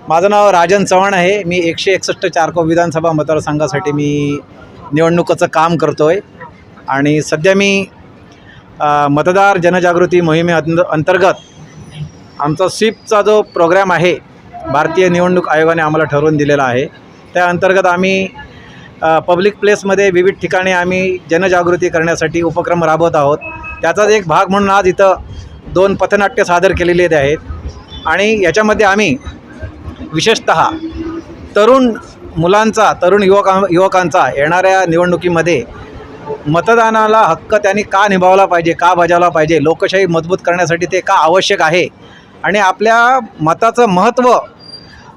माझं नाव राजन चव्हाण आहे। मी 161 चारकोप विधानसभा मतदारसंघासाठी मी निवडणुकीचं काम करतो आहे आणि सध्या मी मतदार जनजागृती अंतर्गत आमचा स्वीपचा जो प्रोग्राम आहे भारतीय निवडणूक आयोगाने आम्हाला ठरवून दिलेला आहे, त्या अंतर्गत आम्ही पब्लिक प्लेसमध्ये विविध ठिकाणी आम्ही जनजागृती करण्यासाठी उपक्रम राबवत आहोत। त्याचाच एक भाग म्हणून आज इथं 2 पथनाट्य सादर केलेले आहेत आणि याच्यामध्ये आम्ही विशेषतः तरुण मुलांचा, तरुण युवकांचा येणाऱ्या निवडणुकीमध्ये मतदानाला हक्क त्यांनी का निभावला पाहिजे, का बजावला पाहिजे, लोकशाही मजबूत करण्यासाठी ते का आवश्यक आहे आणि आपल्या मताचं महत्त्व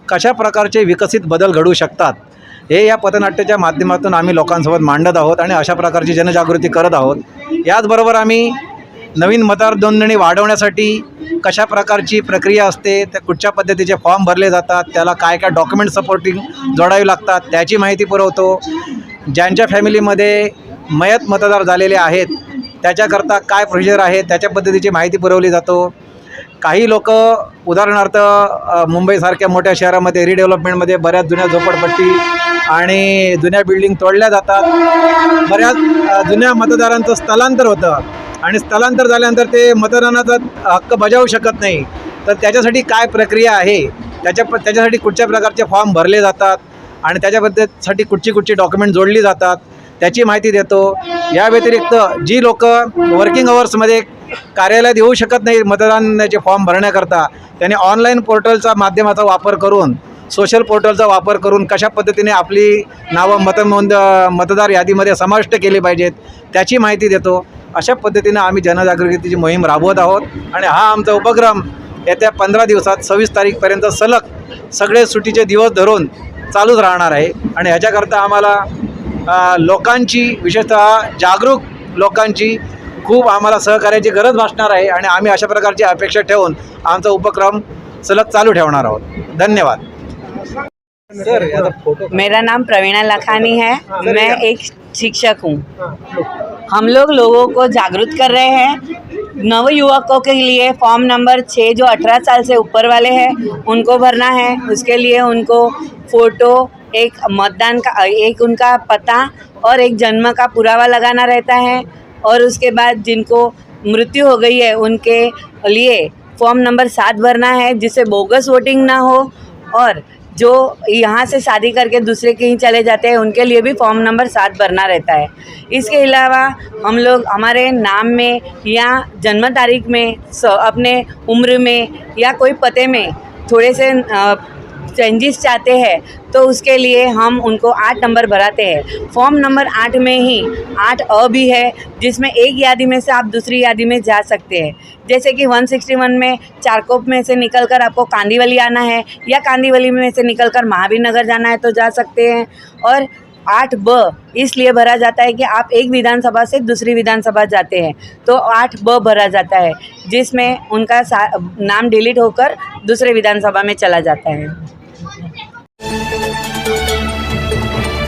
कशा प्रकारचे विकसित बदल घडू शकतात हे या पथनाट्याच्या माध्यमातून आम्ही लोकांसोबत मांडत आहोत आणि अशा प्रकारची जनजागृती करत आहोत। याचबरोबर आम्ही नवीन मतदार नोंदणी वाढवण्यासाठी कशा प्रकारची प्रक्रिया असते, त्या कुठच्या पद्धतीचे फॉर्म भरले जातात, त्याला काय काय डॉक्युमेंट सपोर्टिंग जोडावी लागतात त्याची माहिती पुरवतो। ज्यांच्या फॅमिलीमध्ये मयत मतदार झालेले आहेत त्याच्याकरता काय प्रोसिजर आहे त्याच्या पद्धतीची माहिती पुरवली जातो। काही लोक उदाहरणार्थ मुंबईसारख्या मोठ्या शहरामध्ये रिडेव्हलपमेंटमध्ये बऱ्याच जुन्या झोपडपट्टी आणि जुन्या बिल्डिंग तोडल्या जातात, बऱ्याच जुन्या मतदारांचं स्थलांतर होतं आणि स्थलांतर झाल्यानंतर ते मतदानाचा हक्क बजावू शकत नाही, तर त्याच्यासाठी काय प्रक्रिया आहे, त्याच्यासाठी कुठच्या प्रकारचे फॉर्म भरले जातात आणि त्याच्यासाठी कुठची डॉक्युमेंट जोडली जातात त्याची माहिती देतो। या व्यतिरिक्त जी लोक वर्किंग अवर्समध्ये कार्यालयात येऊ शकत नाही मतदानाचे फॉर्म भरण्याकरता, त्यांनी ऑनलाईन पोर्टलचा माध्यमाचा वापर करून, सोशल पोर्टलचा वापर करून कशा पद्धतीने आपली नावं मतदार यादीमध्ये समाविष्ट केली पाहिजेत त्याची माहिती देतो। अशा पद्धतीने आम्ही जनजागृतीची मोहीम राबवत आहोत आणि हा आमचा उपक्रम येत्या 15 दिवसात 26 तारीखपर्यंत सलग सगळे सुट्टीचे दिवस धरून चालूच राहणार आहे आणि ह्याच्याकरता आम्हाला लोकांची, विशेषतः जागरूक लोकांची खूप आम्हाला सहकार्याची गरज भासणार आहे आणि आम्ही अशा प्रकारची अपेक्षा ठेवून आमचा उपक्रम सलग चालू ठेवणार आहोत। धन्यवाद। मेरा नाम प्रवीणा लखानी है, मैं एक शिक्षक हूँ। हम लोगों को जागरूक कर रहे हैं। नव युवकों के लिए फॉर्म नंबर 6 जो 18 साल से ऊपर वाले हैं उनको भरना है। उसके लिए उनको फ़ोटो, एक मतदान का, एक उनका पता और एक जन्म का पुरावा लगाना रहता है। और उसके बाद जिनको मृत्यु हो गई है उनके लिए फॉर्म नंबर 7 भरना है, जिससे बोगस वोटिंग ना हो। और जो यहाँ से शादी करके दूसरे कहीं चले जाते हैं उनके लिए भी फॉर्म नंबर 7 भरना रहता है। इसके अलावा हम लोग हमारे नाम में या जन्म तारीख में, अपने उम्र में या कोई पते में थोड़े से चेंजेस चाहते हैं तो उसके लिए हम उनको 8 नंबर भराते हैं। फॉर्म नंबर 8 में ही 8 भी है, जिसमें एक यादी में से आप दूसरी यादी में जा सकते हैं। जैसे कि 161 में चारकोप में से निकलकर आपको कांदीवली आना है या कांदीवली में से निकलकर महावीर नगर जाना है तो जा सकते हैं। और 8B इसलिए भरा जाता है कि आप एक विधानसभा से दूसरी विधानसभा जाते हैं तो 8B भरा जाता है, जिसमें उनका नाम डिलीट होकर दूसरे विधानसभा में चला जाता है।